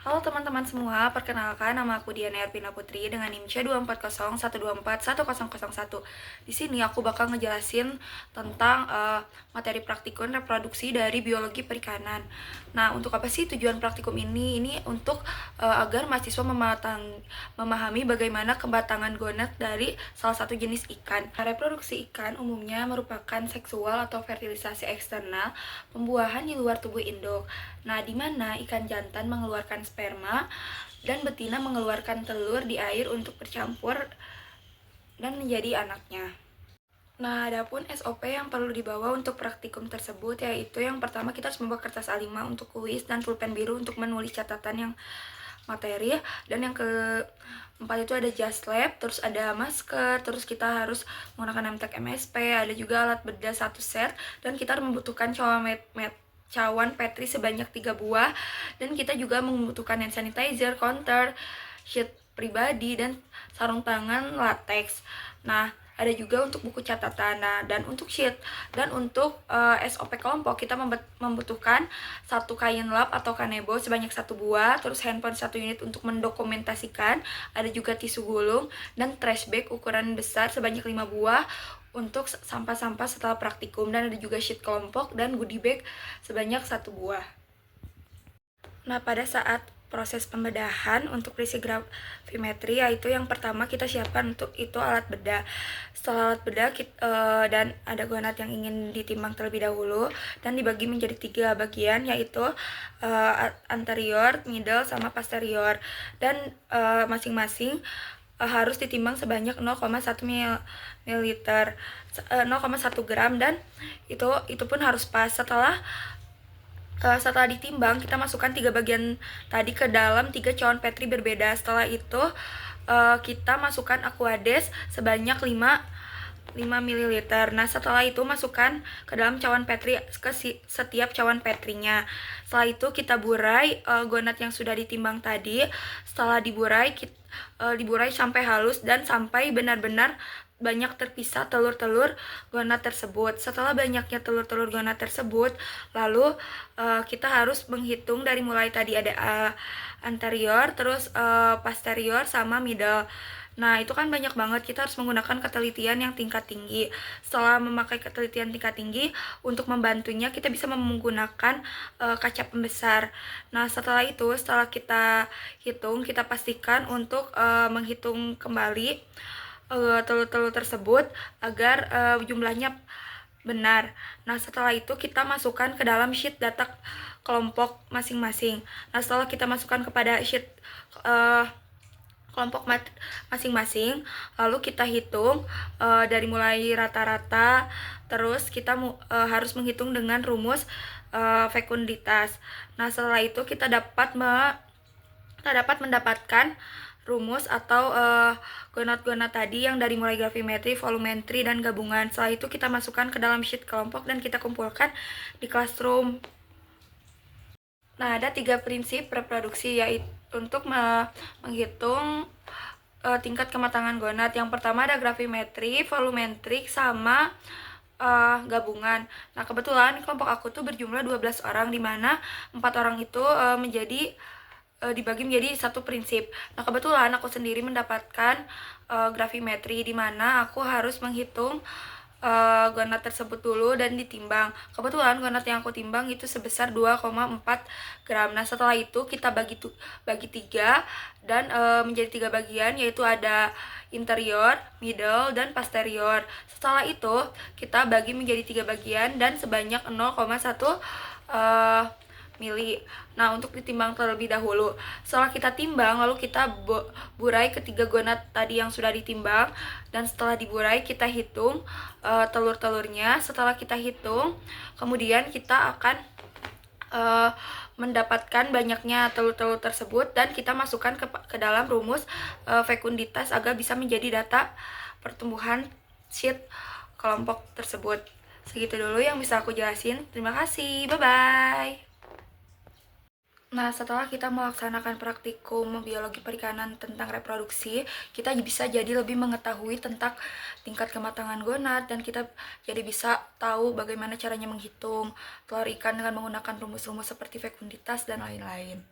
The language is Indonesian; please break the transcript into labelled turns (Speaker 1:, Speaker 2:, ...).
Speaker 1: Halo teman-teman semua, perkenalkan nama aku Diana Erpina Putri dengan NIM C24012412001. Di sini aku bakal ngejelasin tentang materi praktikum reproduksi dari biologi perikanan. Nah, untuk apa sih tujuan praktikum ini? Ini untuk agar mahasiswa memahami bagaimana kebatangan gonad dari salah satu jenis ikan. Reproduksi ikan umumnya merupakan seksual atau fertilisasi eksternal pembuahan di luar tubuh induk. Nah, di mana ikan jantan mengeluarkan sperma dan betina mengeluarkan telur di air untuk bercampur dan menjadi anaknya. Nah, adapun SOP yang perlu dibawa untuk praktikum tersebut yaitu yang pertama kita harus membawa kertas A5 untuk kuis dan pulpen biru untuk menulis catatan yang materi, dan yang keempat itu ada jas lab, terus ada masker, terus kita harus menggunakan MTEK MSP, ada juga alat bedah 1 set, dan kita membutuhkan cawan petri sebanyak 3 buah, dan kita juga membutuhkan hand sanitizer, counter, sheet pribadi, dan sarung tangan latex. Nah, ada juga untuk buku catatan. Nah, dan untuk sheet dan untuk SOP kelompok kita membutuhkan satu kain lap atau kanebo sebanyak 1 buah, terus handphone 1 unit untuk mendokumentasikan, ada juga tisu gulung dan trash bag ukuran besar sebanyak 5 buah untuk sampah-sampah setelah praktikum, dan ada juga sheet kelompok dan goodie bag sebanyak 1 buah. Nah, pada saat proses pembedahan untuk berisi gravimetri, yaitu yang pertama kita siapkan untuk itu alat bedah. Setelah alat bedah dan ada gonad yang ingin ditimbang terlebih dahulu dan dibagi menjadi 3 bagian, yaitu anterior, middle, sama posterior, dan masing-masing harus ditimbang sebanyak 0,1 ml, 0,1 gram, dan itu pun harus pas. Setelah ditimbang, kita masukkan 3 bagian tadi ke dalam 3 cawan petri berbeda. Setelah itu kita masukkan aquades sebanyak 5 ml. Nah, setelah itu masukkan ke dalam cawan petri ke setiap cawan petrinya. Setelah itu kita burai gonad yang sudah ditimbang tadi. Setelah diburai sampai halus dan sampai benar-benar banyak terpisah telur-telur gonad tersebut. Setelah banyaknya telur-telur gonad tersebut, lalu kita harus menghitung dari mulai tadi ada anterior, terus posterior, sama middle. Nah, itu kan banyak banget, kita harus menggunakan ketelitian yang tingkat tinggi. Setelah memakai ketelitian tingkat tinggi, untuk membantunya kita bisa menggunakan kaca pembesar. Nah, setelah kita hitung, kita pastikan untuk menghitung kembali telur-telur tersebut agar jumlahnya benar. Nah, setelah itu kita masukkan ke dalam sheet data kelompok masing-masing. Nah, setelah kita masukkan kepada sheet kelompok masing-masing, lalu kita hitung dari mulai rata-rata, terus kita harus menghitung dengan rumus fekunditas. Nah, setelah itu kita dapat mendapatkan rumus atau gonad-gonad tadi yang dari mulai gravimetri, volumetri, dan gabungan. Setelah itu kita masukkan ke dalam sheet kelompok dan kita kumpulkan di classroom. Nah, ada 3 prinsip reproduksi yaitu untuk menghitung tingkat kematangan gonad. Yang pertama ada gravimetri, volumetrik, sama gabungan. Nah, kebetulan kelompok aku tuh berjumlah 12 orang, dimana 4 orang itu dibagi menjadi 1 prinsip. Nah, kebetulan aku sendiri mendapatkan gravimetri, di mana aku harus menghitung gonad tersebut dulu dan ditimbang. Kebetulan gonad yang aku timbang itu sebesar 2,4 gram. Nah, setelah itu kita bagi 3 dan menjadi 3 bagian, yaitu ada interior, middle, dan posterior. Setelah itu kita bagi menjadi 3 bagian dan sebanyak 0,1 mili. Nah, untuk ditimbang terlebih dahulu. Setelah kita timbang, lalu kita burai ketiga gonad tadi yang sudah ditimbang, dan setelah diburai kita hitung telur-telurnya. Setelah kita hitung, kemudian kita akan mendapatkan banyaknya telur-telur tersebut dan kita masukkan ke dalam rumus fekunditas agar bisa menjadi data pertumbuhan sheet kelompok tersebut. Segitu dulu yang bisa aku jelasin. Terima kasih. Bye-bye. Nah, setelah kita melaksanakan praktikum biologi perikanan tentang reproduksi, kita bisa jadi lebih mengetahui tentang tingkat kematangan gonad, dan kita jadi bisa tahu bagaimana caranya menghitung telur ikan dengan menggunakan rumus-rumus seperti fekunditas dan lain-lain.